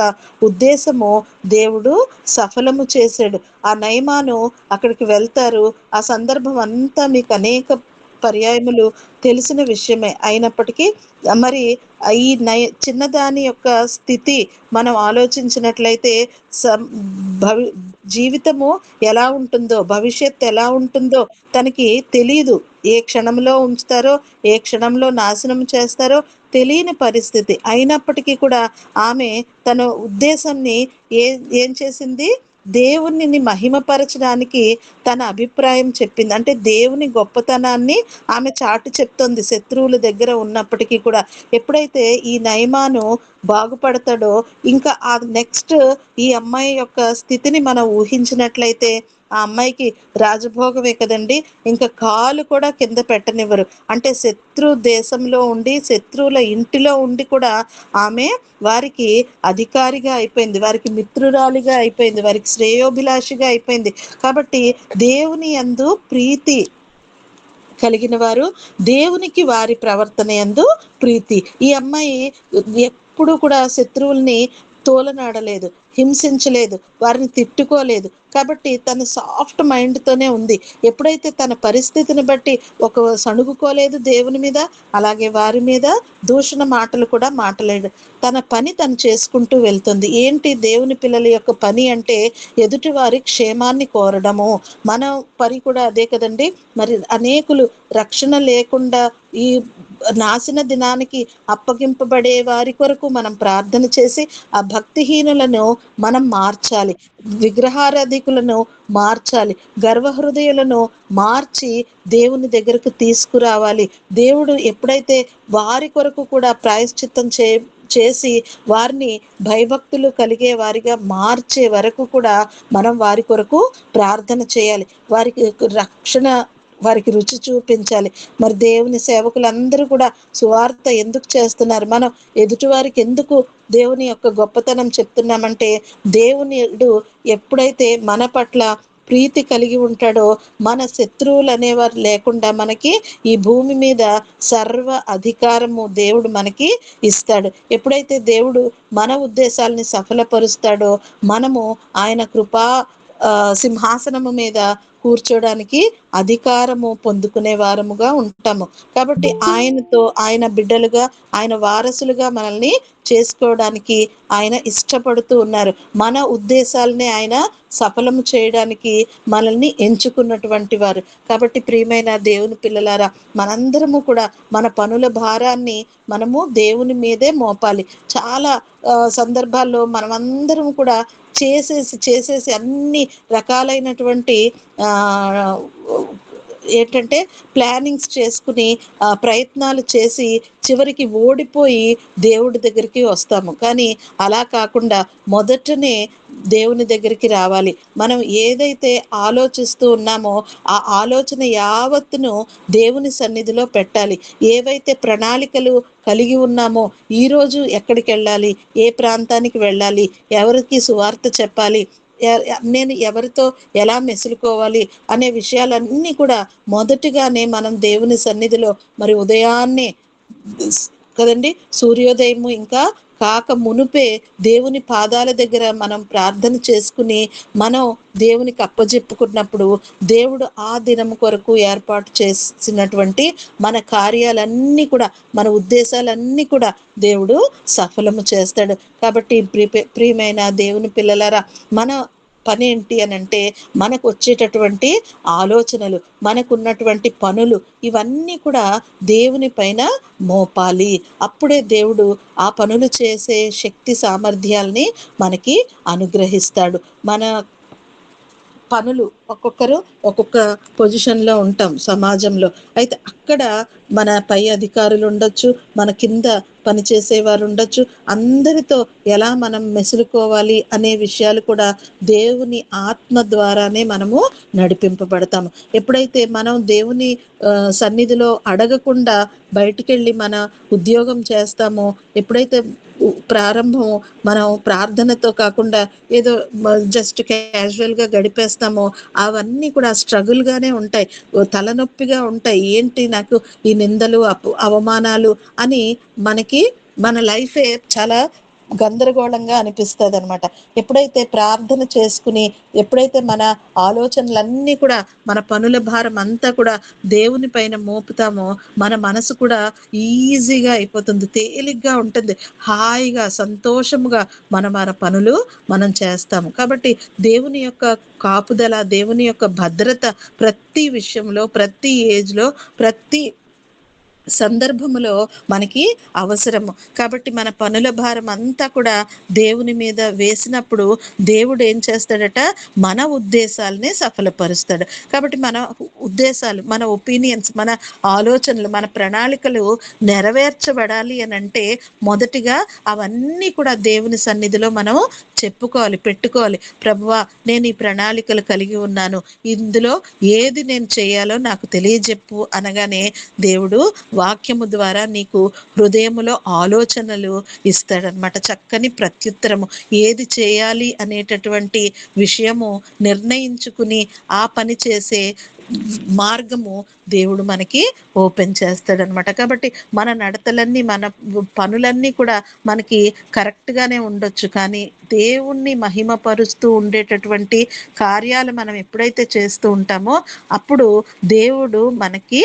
ఉద్దేశము దేవుడు సఫలము చేశాడు. ఆ నయమాను అక్కడికి వెళ్తారు. ఆ సందర్భం అంతా మీకు అనేక పర్యాయములు తెలిసిన విషయమే. అయినప్పటికీ మరి ఈ చిన్నదాని యొక్క స్థితి మనం ఆలోచించినట్లయితే జీవితము ఎలా ఉంటుందో, భవిష్యత్తు ఎలా ఉంటుందో తనకి తెలియదు. ఏ క్షణంలో ఉంచుతారో, ఏ క్షణంలో నాశనం చేస్తారో తెలియని పరిస్థితి. అయినప్పటికీ కూడా ఆమె తన ఉద్దేశాన్ని ఏం చేసింది? దేవునిని మహిమపరచడానికి తన అభిప్రాయం చెప్పింది. అంటే దేవుని గొప్పతనాన్ని ఆమె చాటి చెప్తుంది శత్రువుల దగ్గర ఉన్నప్పటికీ కూడా. ఎప్పుడైతే ఈ నయమాను బాగుపడతాడో, ఇంకా ఆ నెక్స్ట్ ఈ అమ్మాయి యొక్క స్థితిని మనం ఊహించినట్లయితే, ఆ అమ్మాయికి రాజభోగమే కదండి. ఇంకా కాలు కూడా కింద పెట్టనివ్వరు. అంటే శత్రు దేశంలో ఉండి, శత్రువుల ఇంటిలో ఉండి కూడా ఆమె వారికి అధికారిగా అయిపోయింది, వారికి మిత్రురాలిగా అయిపోయింది, వారికి శ్రేయోభిలాషిగా అయిపోయింది. కాబట్టి దేవుని యందు ప్రీతి కలిగిన వారు, దేవునికి వారి ప్రవర్తన యందు ప్రీతి. ఈ అమ్మాయి ఎప్పుడు కూడా శత్రువుల్ని తోలనాడలేదు, హింసించలేదు, వారిని తిట్టుకోలేదు. కాబట్టి తన సాఫ్ట్ మైండ్తోనే ఉంది. ఎప్పుడైతే తన పరిస్థితిని బట్టి ఒక సణుగుకోలేదు దేవుని మీద, అలాగే వారి మీద దూషణ మాటలు కూడా మాటలేదు. తన పని తను చేసుకుంటూ వెళ్తుంది. ఏంటి దేవుని పిల్లల యొక్క పని అంటే? ఎదుటి వారి క్షేమాన్ని కోరడము. మన పని కూడా అదే కదండి. మరి అనేకులు రక్షణ లేకుండా ఈ నాశన దినానికి అప్పగింపబడే వారి కొరకు మనం ప్రార్థన చేసి ఆ భక్తిహీనులను మనం మార్చాలి, విగ్రహారాధికులను మార్చాలి, గర్వహృదయులను మార్చి దేవుని దగ్గరకు తీసుకురావాలి. దేవుడు ఎప్పుడైతే వారి కొరకు కూడా ప్రాయశ్చిత్తం చేసి వారిని భయభక్తులు కలిగే వారిగా మార్చే వరకు కూడా మనం వారి కొరకు ప్రార్థన చేయాలి, వారికి రక్షణ వారికి రుచి చూపించాలి. మరి దేవుని సేవకులందరూ కూడా సువార్త ఎందుకు చేస్తున్నారు? మనం ఎదుటి వారికి ఎందుకు దేవుని యొక్క గొప్పతనం చెప్తున్నామంటే, దేవునిడు ఎప్పుడైతే మన పట్ల ప్రీతి కలిగి ఉంటాడో, మన శత్రువులు అనేవారు లేకుండా మనకి ఈ భూమి మీద సర్వ అధికారము దేవుడు మనకి ఇస్తాడు. ఎప్పుడైతే దేవుడు మన ఉద్దేశాలని సఫలపరుస్తాడో, మనము ఆయన కృపా సింహాసనము మీద కూర్చోడానికి అధికారము పొందుకునే వారముగా ఉంటాము. కాబట్టి ఆయనతో, ఆయన బిడ్డలుగా, ఆయన వారసులుగా మనల్ని చేసుకోవడానికి ఆయన ఇష్టపడుతూ ఉన్నారు. మన ఉద్దేశాలనే ఆయన సఫలము చేయడానికి మనల్ని ఎంచుకున్నటువంటి వారు. కాబట్టి ప్రియమైన దేవుని పిల్లలారా, మనందరము కూడా మన పనుల భారాన్ని మనము దేవుని మీదే మోపాలి. చాలా సందర్భాల్లో మనమందరం కూడా చేసేసి అన్ని రకాలైనటువంటి ఏంటంటే ప్లానింగ్స్ చేసుకుని ప్రయత్నాలు చేసి చివరికి ఓడిపోయి దేవుడి దగ్గరికి వస్తాము. కానీ అలా కాకుండా మొదటనే దేవుని దగ్గరికి రావాలి. మనం ఏదైతే ఆలోచిస్తూ ఉన్నామో ఆ ఆలోచన యావత్తును దేవుని సన్నిధిలో పెట్టాలి. ఏవైతే ప్రణాళికలు కలిగి ఉన్నామో ఈరోజు ఎక్కడికి వెళ్ళాలి, ఏ ప్రాంతానికి వెళ్ళాలి, ఎవరికి సువార్త చెప్పాలి, నేను ఎవరితో ఎలా మెసులుకోవాలి అనే విషయాలన్నీ కూడా మొదటిగానే మనం దేవుని సన్నిధిలో మరి ఉదయాన్నే కదండి, సూర్యోదయము ఇంకా కాక మునుపే దేవుని పాదాల దగ్గర మనం ప్రార్థన చేసుకుని మనం దేవునికి అప్పజెప్పుకున్నప్పుడు దేవుడు ఆ దినం కొరకు ఏర్పాటు చేసినటువంటి మన కార్యాలన్నీ కూడా, మన ఉద్దేశాలన్నీ కూడా దేవుడు సఫలము చేస్తాడు. కాబట్టి ప్రియమైన దేవుని పిల్లలారా, మన పని ఏంటి అని అంటే మనకు వచ్చేటటువంటి ఆలోచనలు, మనకున్నటువంటి పనులు ఇవన్నీ కూడా దేవుని పైన మోపాలి. అప్పుడే దేవుడు ఆ పనులు చేసే శక్తి సామర్థ్యాల్ని మనకి అనుగ్రహిస్తాడు. మన పనులు ఒక్కొక్కరు ఒక్కొక్క పొజిషన్లో ఉంటాం సమాజంలో. అయితే అక్కడ మన పై అధికారులు ఉండొచ్చు, మన కింద పనిచేసేవారు ఉండొచ్చు. అందరితో ఎలా మనం మెసులుకోవాలి అనే విషయాలు కూడా దేవుని ఆత్మ ద్వారానే మనము నడిపింపబడతాము. ఎప్పుడైతే మనం దేవుని సన్నిధిలో అడగకుండా బయటికెళ్ళి మన ఉద్యోగం చేస్తామో, ఎప్పుడైతే ప్రారంభం మనం ప్రార్థనతో కాకుండా ఏదో జస్ట్ క్యాజువల్గా గడిపేస్తామో అవన్నీ కూడా స్ట్రగుల్గానే ఉంటాయి, తలనొప్పిగా ఉంటాయి. ఏంటి నాకు ఈ నిందలు అవమానాలు అని మనకి మన లైఫే చాలా గందరగోళంగా అనిపిస్తుంది అనమాట. ఎప్పుడైతే ప్రార్థన చేసుకుని, ఎప్పుడైతే మన ఆలోచనలన్నీ కూడా, మన పనుల భారం అంతా కూడా దేవుని పైన మోపుతామో మన మనసు కూడా ఈజీగా అయిపోతుంది, తేలిగ్గా ఉంటుంది, హాయిగా సంతోషముగా మన పనులు మనం చేస్తాము. కాబట్టి దేవుని యొక్క కాపుదల, దేవుని యొక్క భద్రత ప్రతి విషయంలో, ప్రతి ఏజ్లో, ప్రతి సందర్భములో మనకి అవసరము. కాబట్టి మన పనుల భారం అంతా కూడా దేవుని మీద వేసినప్పుడు దేవుడు ఏం చేస్తాడట, మన ఉద్దేశాలని సఫలపరుస్తాడు. కాబట్టి మన ఉద్దేశాలు, మన ఒపీనియన్స్, మన ఆలోచనలు, మన ప్రణాళికలు నెరవేర్చబడాలి అని అంటే మొదటిగా అవన్నీ కూడా దేవుని సన్నిధిలో మనం చెప్పుకోవాలి, పెట్టుకోవాలి. ప్రభువా, నేను ఈ ప్రణాళికలు కలిగి ఉన్నాను, ఇందులో ఏది నేను చేయాలో నాకు తెలియజెప్పు అనగానే దేవుడు వాక్యము ద్వారా నీకు హృదయములో ఆలోచనలు ఇస్తాడనమాట. చక్కని ప్రత్యుత్తరము, ఏది చేయాలి అనేటటువంటి విషయము నిర్ణయించుకుని ఆ పని చేసే మార్గము దేవుడు మనకి ఓపెన్ చేస్తాడనమాట. కాబట్టి మన నడతలన్నీ, మన పనులన్నీ కూడా మనకి కరెక్ట్గానే ఉండొచ్చు, కానీ దేవుణ్ణి మహిమపరుస్తూ ఉండేటటువంటి కార్యాలు మనం ఎప్పుడైతే చేస్తూ ఉంటామో అప్పుడు దేవుడు మనకి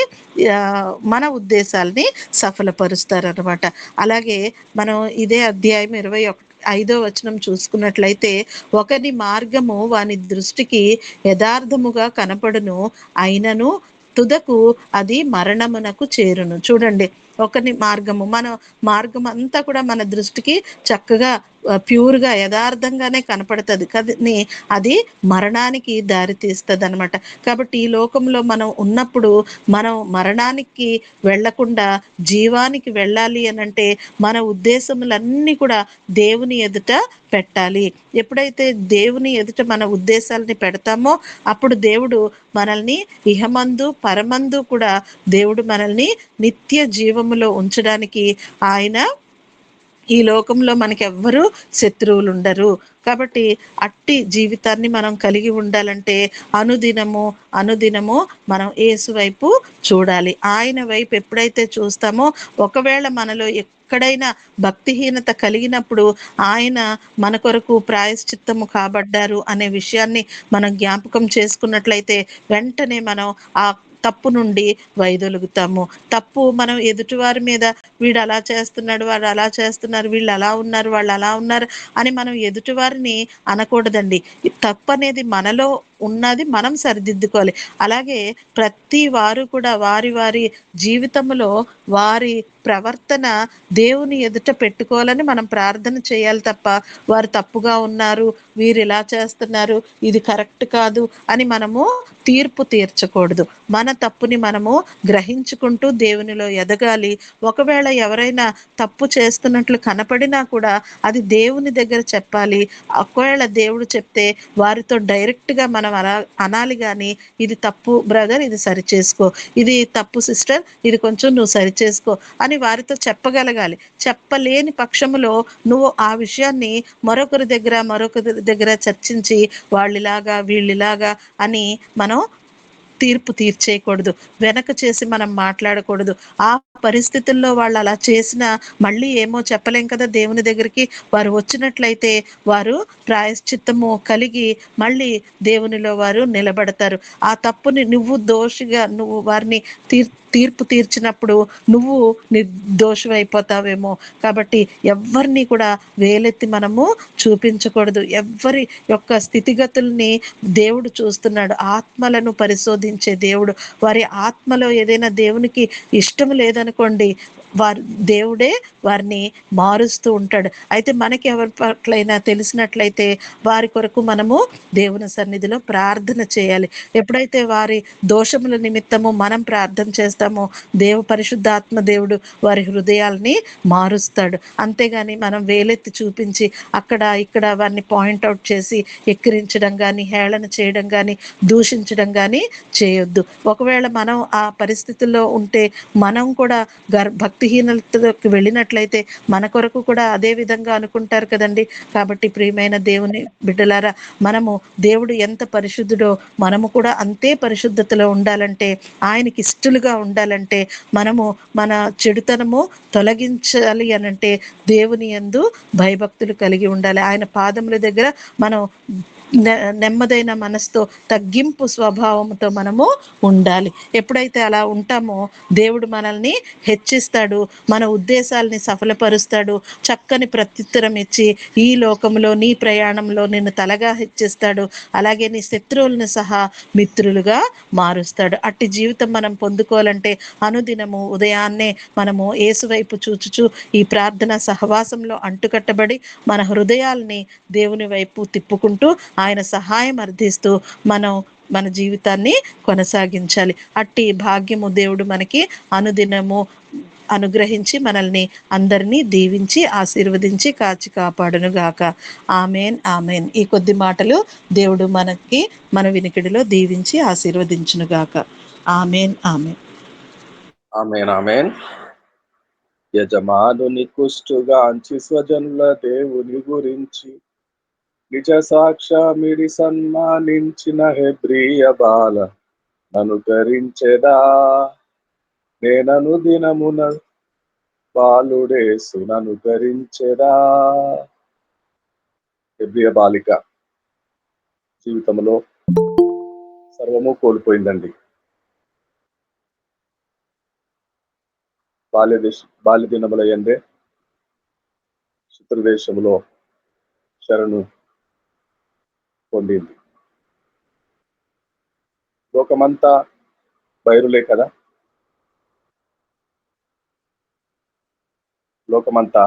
మన ఉద్దేశాలని సఫలపరుస్తారనమాట. అలాగే మనం ఇదే అధ్యాయం 25వ వచనం చూసుకున్నట్లయితే, ఒకని మార్గము వాని దృష్టికి యథార్థముగా కనపడును, అయినను తుదకు అది మరణమునకు చేరును. చూడండి, ఒకని మార్గము, మన మార్గం అంతా కూడా మన దృష్టికి చక్కగా ప్యూర్గా యథార్థంగానే కనపడుతుంది, కానీ అది మరణానికి దారి తీస్తుంది అనమాట. కాబట్టి ఈ లోకంలో మనం ఉన్నప్పుడు మనం మరణానికి వెళ్లకుండా జీవానికి వెళ్ళాలి అని అంటే మన ఉద్దేశములన్నీ కూడా దేవుని ఎదుట పెట్టాలి. ఎప్పుడైతే దేవుని ఎదుట మన ఉద్దేశాలని పెడతామో అప్పుడు దేవుడు మనల్ని ఇహమందు పరమందు కూడా దేవుడు మనల్ని నిత్య జీవములో ఉంచడానికి ఆయన ఈ లోకంలో మనకి ఎవ్వరూ శత్రువులు ఉండరు. కాబట్టి అట్టి జీవితాన్ని మనం కలిగి ఉండాలంటే అనుదినము మనం యేసు వైపు చూడాలి. ఆయన వైపు ఎప్పుడైతే చూస్తామో, ఒకవేళ మనలో ఎక్కడైనా భక్తిహీనత కలిగినప్పుడు ఆయన మన కొరకు ప్రాయశ్చిత్తము కాబడ్డారు అనే విషయాన్ని మనం జ్ఞాపకం చేసుకున్నట్లయితే వెంటనే మనం ఆ తప్పు నుండి వైదొలుగుతాము. తప్పు మనం ఎదుటివారి మీద, వీడు అలా చేస్తున్నాడు, వాడు అలా చేస్తున్నారు, వీళ్ళు అలా ఉన్నారు, వాళ్ళు అలా ఉన్నారు అని మనం ఎదుటివారిని అనకూడదండి. తప్పు అనేది మనలో ఉన్నది మనం సరిదిద్దుకోవాలి. అలాగే ప్రతి వారు కూడా వారి వారి జీవితంలో వారి ప్రవర్తన దేవుని ఎదుట పెట్టుకోవాలని మనం ప్రార్థన చేయాలి తప్ప, వారు తప్పుగా ఉన్నారు, వీరు ఇలా చేస్తున్నారు, ఇది కరెక్ట్ కాదు అని మనము తీర్పు తీర్చకూడదు. మన తప్పుని మనము గ్రహించుకుంటూ దేవునిలో ఎదగాలి. ఒకవేళ ఎవరైనా తప్పు చేస్తున్నట్లు కనపడినా కూడా అది దేవుని దగ్గర చెప్పాలి. ఒకవేళ దేవుడు చెప్తే వారితో డైరెక్ట్గా మనం అనాలి కానీ, ఇది తప్పు బ్రదర్, ఇది సరి చేసుకో, ఇది తప్పు సిస్టర్, ఇది కొంచెం నువ్వు సరి చేసుకో అని వారితో చెప్పగలగాలి. చెప్పలేని పక్షములో నువ్వు ఆ విషయాన్ని మరొకరి దగ్గర చర్చించి వాళ్ళిలాగా వీళ్ళిలాగా అని మనం తీర్పు తీర్చేయకూడదు. వెనక చేసి మనం మాట్లాడకూడదు. ఆ పరిస్థితుల్లో వాళ్ళు అలా చేసినా మళ్ళీ ఏమో చెప్పలేం కదా దేవుని దగ్గరికి. వారు వచ్చినట్లయితే వారు ప్రాయశ్చిత్తము కలిగి మళ్ళీ దేవునిలో వారు నిలబడతారు. ఆ తప్పుని నువ్వు దోషిగా నువ్వు వారిని తీర్పు తీర్చినప్పుడు నువ్వు నిర్దోషమైపోతావేమో. కాబట్టి ఎవరిని కూడా వేలెత్తి మనము చూపించకూడదు. ఎవరి యొక్క స్థితిగతుల్ని దేవుడు చూస్తున్నాడు. ఆత్మలను పరిశోధించే దేవుడు. వారి ఆత్మలో ఏదైనా దేవునికి ఇష్టం లేదనుకోండి, దేవుడే వారిని మారుస్తూ ఉంటాడు. అయితే మనకి ఎవరి పట్లైనా తెలిసినట్లయితే వారి కొరకు మనము దేవుని సన్నిధిలో ప్రార్థన చేయాలి. ఎప్పుడైతే వారి దోషముల నిమిత్తము మనం ప్రార్థన చేస్తామో పరిశుద్ధాత్మ దేవుడు వారి హృదయాల్ని మారుస్తాడు. అంతేగాని మనం వేలెత్తి చూపించి అక్కడ ఇక్కడ వారిని పాయింట్అవుట్ చేసి ఎక్కిరించడం కానీ, హేళన చేయడం కానీ, దూషించడం కానీ చేయొద్దు. ఒకవేళ మనం ఆ పరిస్థితుల్లో ఉంటే మనం కూడా భక్తిహీనతలోకి వెళ్ళినట్లయితే మన కొరకు కూడా అదే విధంగా అనుకుంటారు కదండి. కాబట్టి ప్రియమైన దేవుని బిడ్డలారా, మనము దేవుడు ఎంత పరిశుద్ధుడో మనము కూడా అంతే పరిశుద్ధతలో ఉండాలంటే, ఆయనకి ఇష్టలుగా ఉండాలంటే, మనము మన చెడుతనము తొలగించాలి అనంటే దేవుని యందు భయభక్తులు కలిగి ఉండాలి. ఆయన పాదముల దగ్గర మనం నెమ్మదైన మనసుతో, తగ్గింపు స్వభావంతో మనము ఉండాలి. ఎప్పుడైతే అలా ఉంటామో దేవుడు మనల్ని హెచ్చిస్తాడు, మన ఉద్దేశాలని సఫలపరుస్తాడు, చక్కని ప్రత్యుత్తరం ఇచ్చి ఈ లోకంలో నీ ప్రయాణంలో నిన్ను తలగా హెచ్చిస్తాడు. అలాగే నీ శత్రువులను సహా మిత్రులుగా మారుస్తాడు. అట్టి జీవితం మనం పొందుకోవాలంటే అనుదినము ఉదయాన్నే మనము యేసు వైపు చూచుచు ఈ ప్రార్థన సహవాసంలో అంటుకట్టబడి మన హృదయాల్ని దేవుని వైపు తిప్పుకుంటూ ఆయన సహాయం అర్థిస్తూ మన జీవితాన్ని కొనసాగించాలి. అట్టి భాగ్యము దేవుడు మనకి అనుదినము అనుగ్రహించి మనల్ని అందరినీ దీవించి ఆశీర్వదించి కాచి కాపాడును గాక. Amen, amen. ఈ కొద్ది మాటలు దేవుడు మనకి మన వినికిడిలో దీవించి ఆశీర్వదించును గాక. Amen, amen. Amen, amen. యజమానుని కుష్టుగాంచి స్వజనుల దేవుని గురించి నిజ సాక్ష్యమిడి సన్మానించిన హెబ్రీయ బాల అనుకరించెదా. నేనను దినమున బాలుడేసుననుకరించెదా. హెబ్రీయ బాలిక జీవితంలో సర్వము కోల్పోయిందండి. బాల్య దినముల యందే శత్రుదేశములో శరణు పొందింది. లోకమంతా బైరులే కదా, లోకమంతా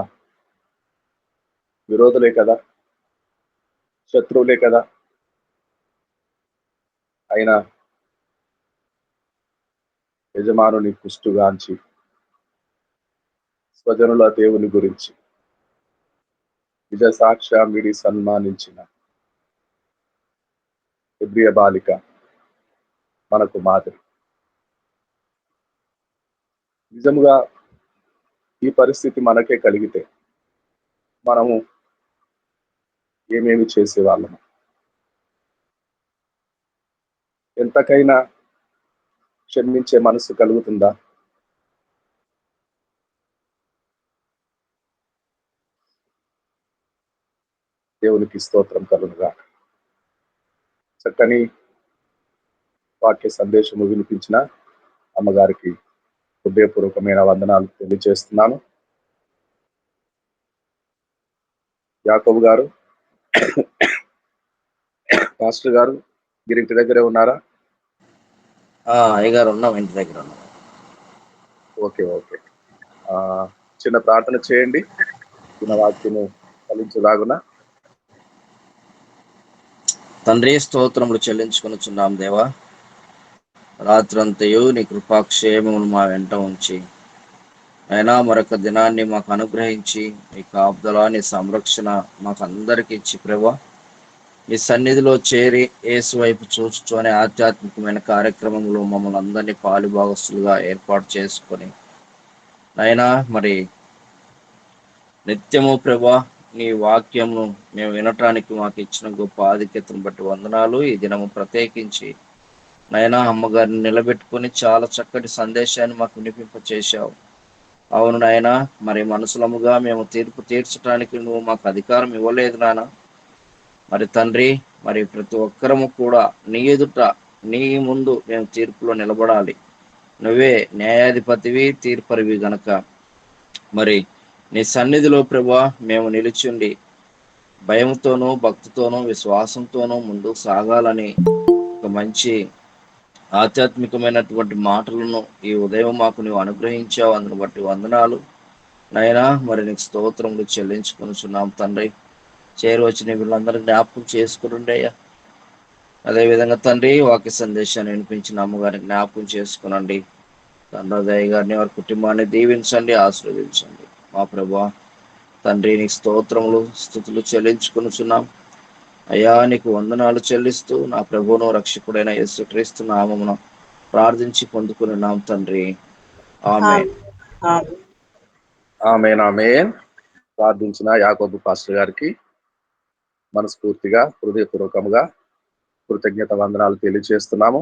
విరోధులే కదా, శత్రువులే కదా. అయినా యజమానుని కుష్టుగాంచి స్వజనుల దేవుని గురించి నిజ సాక్ష్యమిడి సన్మానించిన హెబ్రీయ బాలిక మనకు మాదిరి. నిజముగా ఈ పరిస్థితి మనకే కలిగితే మనము ఏమేమి చేసేవాళ్ళము? ఎంతకైనా క్షమించే మనసు కలుగుతుందా? దేవునికి స్తోత్రం కలుగుగా. చక్కని వాక్య సందేశము వినిపించిన అమ్మగారికి హృదయపూర్వకమైన వందనాలు తెలియజేస్తున్నాను. యాకోబు గారు, పాస్టర్ గారు, మీరు ఇంటి దగ్గరే ఉన్నారా? అయ్యగారు ఉన్నాం, ఇంటి దగ్గర ఉన్నాం. ఓకే. చిన్న ప్రార్థన చేయండి, చిన్న వాక్యము ఫలించులాగున. తండ్రి, స్తోత్రములు చెల్లించుకొనుచున్నాం దేవా. రాత్రంతయు నీ కృపాక్షేమమును మా వెంట ఉంచి అయినా మరొక దినాన్ని మాకు అనుగ్రహించి నీ కాపుదల, నీ సంరక్షణ మాకు అందరికి ఇచ్చి ప్రభా, నీ సన్నిధిలో చేరి యేసు వైపు చూస్తూ అనే ఆధ్యాత్మికమైన కార్యక్రమంలో మమ్మల్ని అందరినీ పాలుభాగస్తులుగా ఏర్పాటు చేసుకొని అయినా మరి నిత్యము ప్రభా నీ వాక్యమును మేము వినటానికి మాకు ఇచ్చిన గొప్ప ఆధిక్యతను బట్టి వందనాలు. ఈ దినము ప్రత్యేకించి నైనా అమ్మగారిని నిలబెట్టుకొని చాలా చక్కటి సందేశాన్ని మాకు వినిపింప చేశావు. అవును నాయన, మరి మనుషులముగా మేము తీర్పు తీర్చడానికి నువ్వు మాకు అధికారం ఇవ్వలేదు నాన్న. మరి తండ్రి, మరి ప్రతి ఒక్కరము కూడా నీ ఎదుట నీ ముందు మేము తీర్పులో నిలబడాలి. నువ్వే న్యాయాధిపతివి, తీర్పరివి గనక మరి నీ సన్నిధిలో ప్రభా మేము నిలిచిండి భయంతోనూ భక్తితోనూ విశ్వాసంతోనూ ముందుకు సాగాలని ఒక మంచి ఆధ్యాత్మికమైనటువంటి మాటలను ఈ ఉదయం మాకు నువ్వు అనుగ్రహించావు. అందును బట్టి వందనాలు నైనా. మరి నీకు స్తోత్రములు చెల్లించుకొనుచున్నాం తండ్రి. చేరువచ్చిన వీళ్ళందరూ జ్ఞాపకం చేసుకుని అయ్యా. అదేవిధంగా తండ్రి, వాక్య సందేశాన్ని వినిపించిన అమ్మగారిని జ్ఞాపకం చేసుకునండి. తండ్రి గారిని, వారి కుటుంబాన్ని దీవించండి, ఆశీర్వదించండి. మా ప్రభా తండ్రి, నీకు స్తోత్రములు స్తుతులు చెల్లించుకొనుచున్నాం అయ్యా. నీకు వందనాలు చెల్లిస్తూ నా ప్రభువును రక్షకుడైన యేసుక్రీస్తు నామమున ప్రార్థించి పొందుకున్నాం తండ్రి. ఆమేన్. ఆమేన్. ప్రార్థించిన యాకోబు పాస్టర్ గారికి మనస్ఫూర్తిగా హృదయపూర్వకముగా కృతజ్ఞత వందనాలు తెలియజేస్తున్నాము.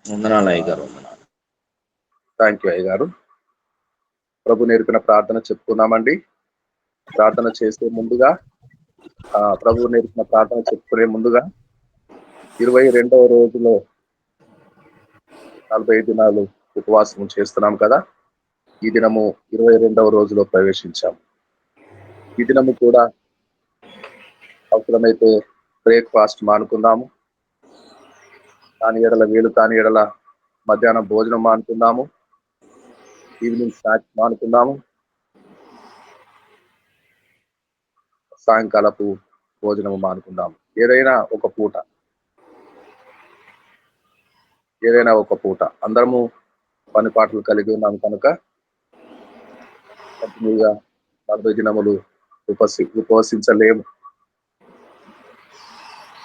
వందనాలు అయ్యగారు, వందనాలు. థ్యాంక్ యూ అయ్యగారు. ప్రభు నేర్పిన ప్రార్థన చెప్పుకున్నామండి. ప్రార్థన చేసే ముందుగా ప్రభు నేర్పిన ప్రార్థన చెప్పుకునే ముందుగా 22వ రోజులో 40 దినాలు ఉపవాసం చేస్తున్నాం కదా. ఈ దినము 22వ రోజులో ప్రవేశించాము. ఈ దినము కూడా అవసరమైతే బ్రేక్ఫాస్ట్ మానుకుందాము, కాని ఎడల వేలు కాని ఎడల మధ్యాహ్నం భోజనం మానుకుందాము, ఈవినింగ్ స్నాక్స్ మానుకుందాము, సాయంకాలపు భోజనము మానుకుందాము. ఏదైనా ఒక పూట అందరము పని పాటలు కలిగి ఉన్నాము కనుక కంటిన్యూగా 40 దినములు ఉపవసించలేము.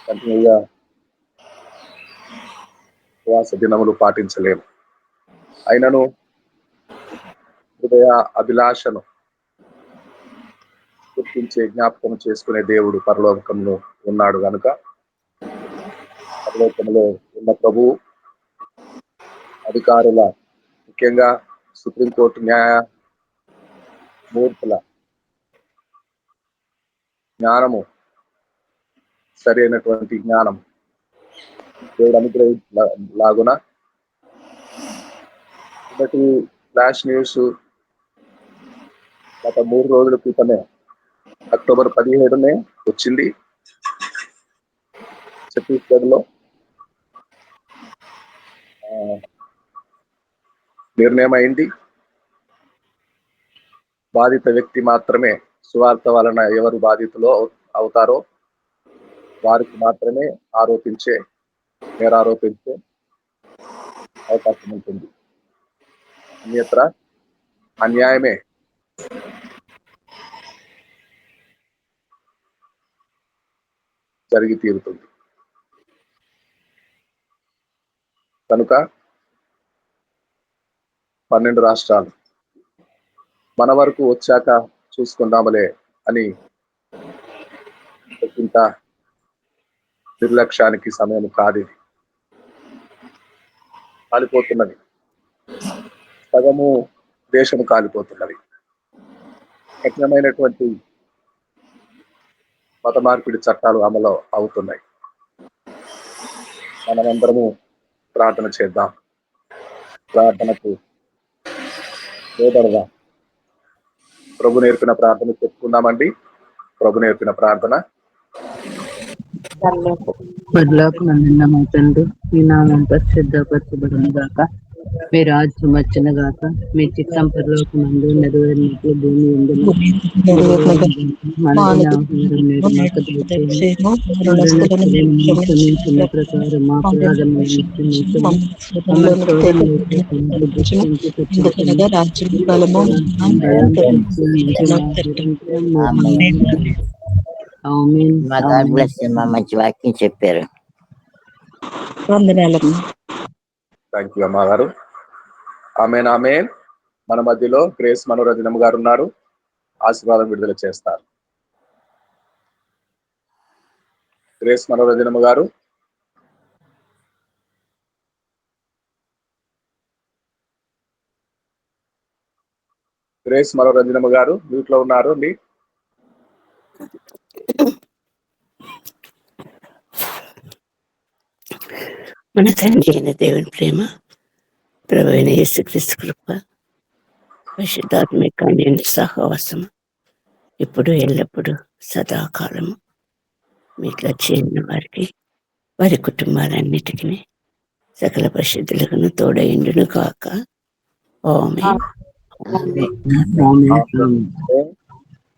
కంటిన్యూగా ఉపవాస దినములు పాటించలేము. అయినను హృదయ అభిలాషను గుర్తించే జ్ఞాపకం చేసుకునే దేవుడు పరలోకంలో ఉన్నాడు కనుక పరలోకంలో ఉన్న ప్రభువు అధికారుల, ముఖ్యంగా సుప్రీంకోర్టు న్యాయమూర్తుల జ్ఞానము, సరైనటువంటి జ్ఞానం దేవుడు అనుగ్రహించలాగున మొదటి ఫ్లాష్ న్యూస్ గత 3 రోజుల క్రితమే అక్టోబర్ 17 వచ్చింది. ఛత్తీస్గఢ్ లో నిర్ణయం అయింది. బాధిత వ్యక్తి మాత్రమే, సువార్త వలన ఎవరు బాధితులో అవుతారో వారికి మాత్రమే నేరారోపించే అవకాశం ఉంటుంది. అన్యత్ర అన్యాయమే జరిగి తీరుతుంది. కనుక 12 రాష్ట్రాలు మన వరకు వచ్చాక చూసుకుందాములే అని ఇంత నిర్లక్ష్యానికి సమయం కాదు. కాలిపోతున్నది, సగము దేశము కాలిపోతున్నది. కఠినమైనటువంటి మత మార్పిడి చట్టాలు అమలు అవుతున్నాయి. మనమందరము ప్రార్థన చేద్దాం, ప్రార్థనకు లోబడదాం. ప్రభు నేర్పిన ప్రార్థన చెప్పుకుందామండి. ప్రభు నేర్పిన ప్రార్థన. పరలోకమందున్న మా తండ్రి, మీ నామం పరిశుద్ధపరచబడును గాక. మీ రాజ్యం వచ్చును గాక. మీ చిత్తం పరలోకమందు నెరవేరినట్లు భూమి యందును నెరవేరును గాక. మనదిన ఆహారం నేడు మాకు దయచేయండి. మా రుణస్థులను మేము క్షమించిన ప్రకారం మా అపరాధములను క్షమించండి. మమ్మల్ని శోధనలోకి దృష్టించి తెచ్చుకుని ఎందుకనగా రాజ్యం బలము గాడ్ బ్లెస్ యు. మంచి వాక్యం చెప్పారు. వందనాలమ్మా. థ్యాంక్ యూ అమ్మగారు. Amen amen. మన మధ్యలో గ్రేస్ మనోరంజనమ్మ గారు ఉన్నారు, ఆశీర్వాదం విడుదల చేస్తారు. గ్రేస్ మనోరంజనమ్మ గారు. గ్రేస్ మనోరంజనమ్మ గారు మ్యూట్ లో ఉన్నారు అండి. మన తండ్రి అయిన దేవుని ప్రేమ, ప్రభువైన యేసుక్రీస్తు కృప, పరిశుద్ధాత్మిక సహవాసము ఇప్పుడు ఎల్లప్పుడూ సదాకాలము మీకు చేరిన వారికి, వారి కుటుంబాలన్నిటికీ, సకల పరిశుద్ధులకు తోడైండును కాక. ఆమేన్.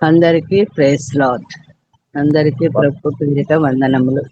అందరికీ ప్రైజ్ లార్డ్. అందరికీ ప్రభు పేరిట వందనములు.